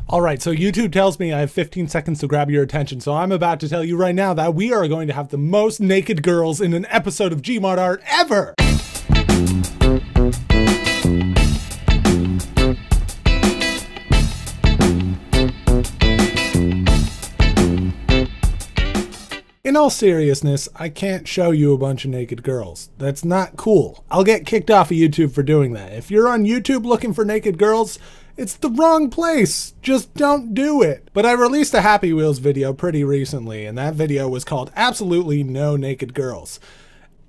Alright, so YouTube tells me I have 15 seconds to grab your attention, so I'm about to tell you right now that we are going to have the most naked girls in an episode of GMod Art ever! In all seriousness, I can't show you a bunch of naked girls. That's not cool. I'll get kicked off of YouTube for doing that. If you're on YouTube looking for naked girls, it's the wrong place. Just don't do it. But I released a Happy Wheels video pretty recently, and that video was called Absolutely No Naked Girls.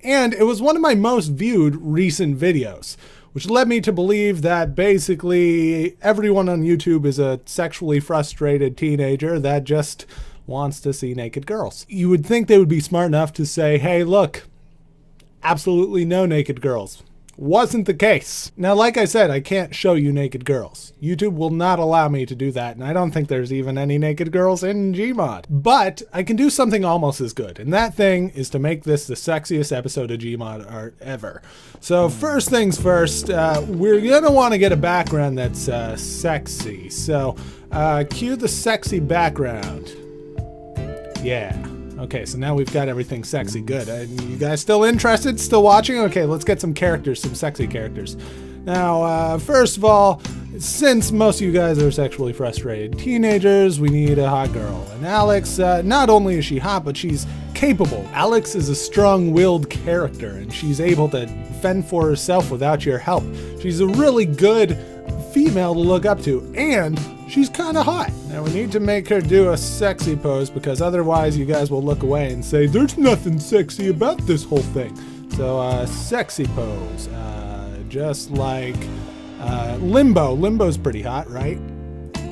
And it was one of my most viewed recent videos, which led me to believe that basically everyone on YouTube is a sexually frustrated teenager that just wants to see naked girls. You would think they would be smart enough to say, hey, look, absolutely no naked girls. Wasn't the case. Now, like I said, I can't show you naked girls. YouTube will not allow me to do that, and I don't think there's even any naked girls in Gmod. But I can do something almost as good, and that thing is to make this the sexiest episode of Gmod Art ever. So first things first, we're gonna want to get a background that's sexy. So cue the sexy background. Yeah. Okay, so now we've got everything sexy. Good. You guys still interested? Still watching? Okay, let's get some characters, some sexy characters. Now, first of all, since most of you guys are sexually frustrated teenagers, we need a hot girl. And Alex, not only is she hot, but she's capable. Alex is a strong-willed character, and she's able to fend for herself without your help. She's a really good female to look up to, and she's kind of hot. Now we need to make her do a sexy pose because otherwise you guys will look away and say, there's nothing sexy about this whole thing. So sexy pose, just like Limbo. Limbo's pretty hot, right?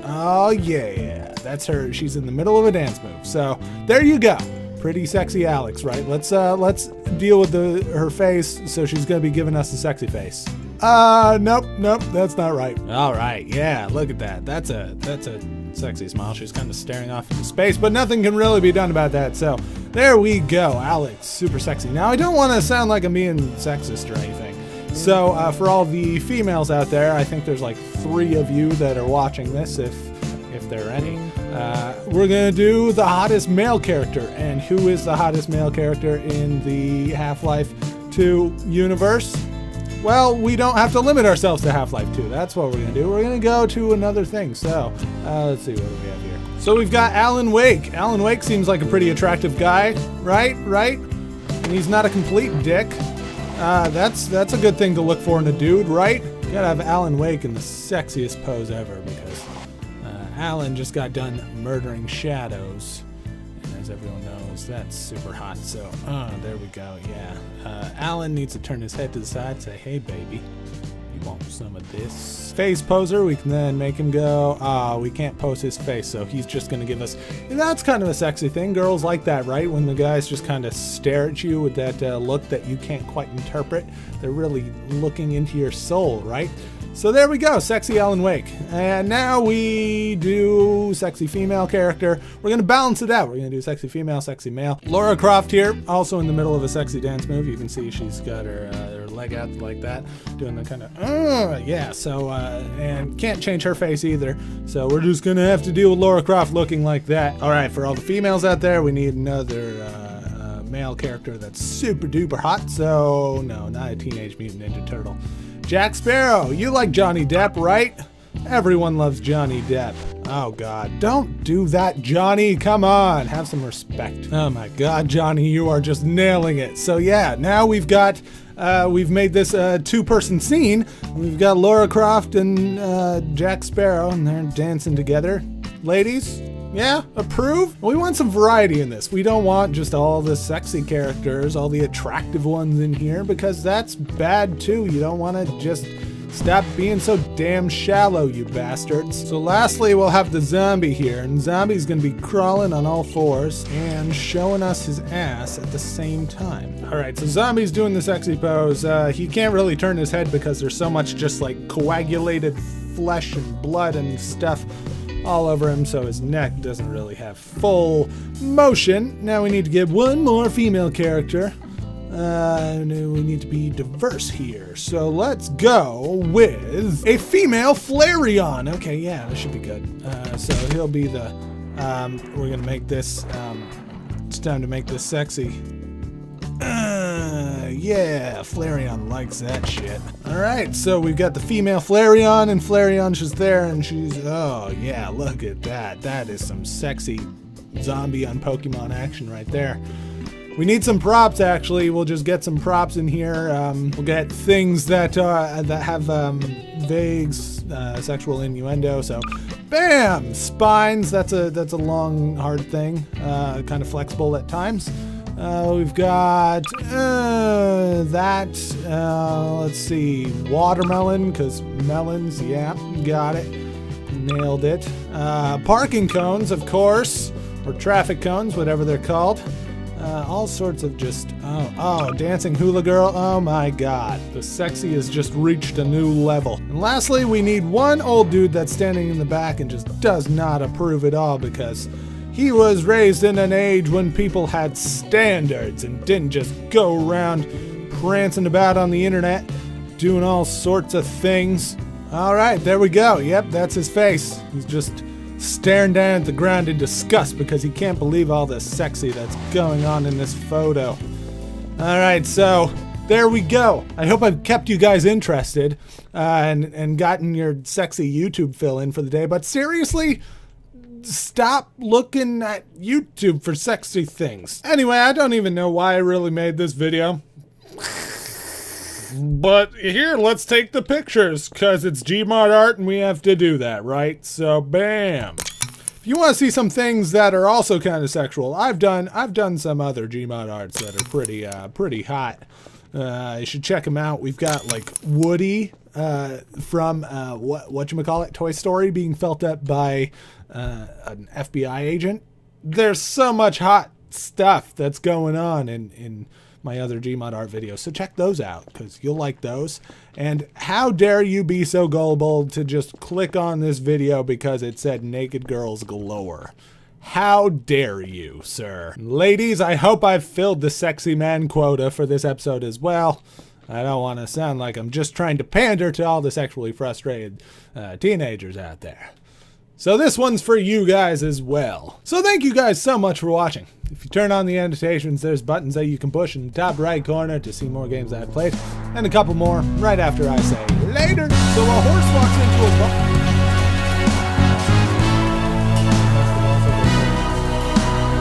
Oh yeah, that's her. She's in the middle of a dance move. So there you go. Pretty sexy Alex, right? Let's deal with her face. So she's gonna be giving us a sexy face. Nope, that's not right. All right, yeah, look at that. That's a sexy smile. She's kind of staring off into space, but nothing can really be done about that. So there we go, Alex, super sexy. Now I don't want to sound like I'm being sexist or anything. So for all the females out there, I think there's like 3 of you that are watching this, if there are any. We're gonna do the hottest male character, and who is the hottest male character in the Half-Life 2 universe? Well, we don't have to limit ourselves to Half-Life 2. That's what we're going to do. We're going to go to another thing. So, let's see, what do we have here? So we've got Alan Wake. Alan Wake seems like a pretty attractive guy, right? And he's not a complete dick. That's a good thing to look for in a dude, right? You gotta have Alan Wake in the sexiest pose ever because Alan just got done murdering shadows. As everyone knows, that's super hot. So, there we go. Yeah, Alan needs to turn his head to the side and say, hey baby, you want some of this? Face poser, we can then make him go, we can't pose his face, so he's just gonna give us, and that's kind of a sexy thing. Girls like that, right? When the guys just kind of stare at you with that look that you can't quite interpret. They're really looking into your soul, right? So there we go, sexy Alan Wake. And now we do sexy female character. We're gonna balance it out. We're gonna do sexy female, sexy male. Lara Croft here, also in the middle of a sexy dance move. You can see she's got her leg out like that, doing the kind of, yeah, so, and can't change her face either. So we're just gonna have to deal with Lara Croft looking like that. All right, for all the females out there, we need another male character that's super duper hot. So no, not a Teenage Mutant Ninja Turtle. Jack Sparrow, you like Johnny Depp, right? Everyone loves Johnny Depp. Oh God, don't do that, Johnny, come on, have some respect. Oh my God, Johnny, you are just nailing it. So yeah, now we've made this a 2-person scene. We've got Lara Croft and Jack Sparrow, and they're dancing together. Ladies, yeah, approve? We want some variety in this. We don't want just all the sexy characters, all the attractive ones in here, because that's bad too. You don't want to just stop being so damn shallow, you bastards. So lastly, we'll have the zombie here, and zombie's gonna be crawling on all 4s and showing us his ass at the same time. All right, so zombie's doing the sexy pose. He can't really turn his head because there's so much just like coagulated flesh and blood and stuff all over him, so his neck doesn't really have full motion. Now we need to get one more female character. We need to be diverse here. So let's go with a female Flareon. Okay, yeah, that should be good. So he'll be the, we're gonna make this, it's time to make this sexy. Yeah, Flareon likes that shit. Alright, so we've got the female Flareon, and Flareon's just there, and she's, oh yeah, look at that. That is some sexy zombie on Pokemon action right there. We need some props, actually. We'll just get some props in here. We'll get things that have vague sexual innuendo. So, bam! Spines. That's a long, hard thing. Kind of flexible at times. We've got that. Let's see, watermelon, because melons. Yeah, got it. Nailed it. Parking cones, of course, or traffic cones, whatever they're called. All sorts of just, oh, dancing hula girl, oh my god. The sexy has just reached a new level. And lastly, we need one old dude that's standing in the back and just does not approve at all because he was raised in an age when people had standards and didn't just go around prancing about on the internet, doing all sorts of things. All right, there we go. Yep, that's his face. He's just staring down at the ground in disgust because he can't believe all the sexy that's going on in this photo. Alright, so there we go. I hope I've kept you guys interested and gotten your sexy YouTube fill in for the day, but seriously, stop looking at YouTube for sexy things. Anyway, I don't even know why I really made this video. But here, let's take the pictures, because it's GMod Art and we have to do that, right? So, bam. If you want to see some things that are also kind of sexual, I've done some other GMod Arts that are pretty hot. You should check them out. We've got, like, Woody from, whatchamacallit, Toy Story being felt up by an FBI agent. There's so much hot stuff that's going on in my other GMod Art videos, so check those out because you'll like those. And how dare you be so gullible to just click on this video because it said naked girls galore? How dare you, sir? Ladies, I hope I've filled the sexy man quota for this episode as well. I don't want to sound like I'm just trying to pander to all the sexually frustrated teenagers out there. So this one's for you guys as well. So thank you guys so much for watching. If you turn on the annotations, there's buttons that you can push in the top right corner to see more games that I've played, and a couple more right after I say later. So a horse walks into a bar.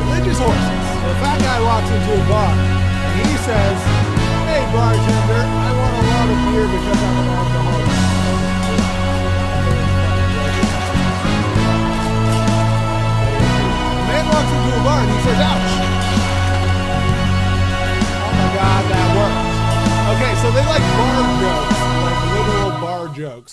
Religious horses. So a fat guy walks into a bar, and he says, "Hey bartender, I want a lot of beer because I'm an alcoholic." Walks into a bar and he says, "Ouch." Oh my god, that worked. Okay, so they like bar jokes, like literal bar jokes.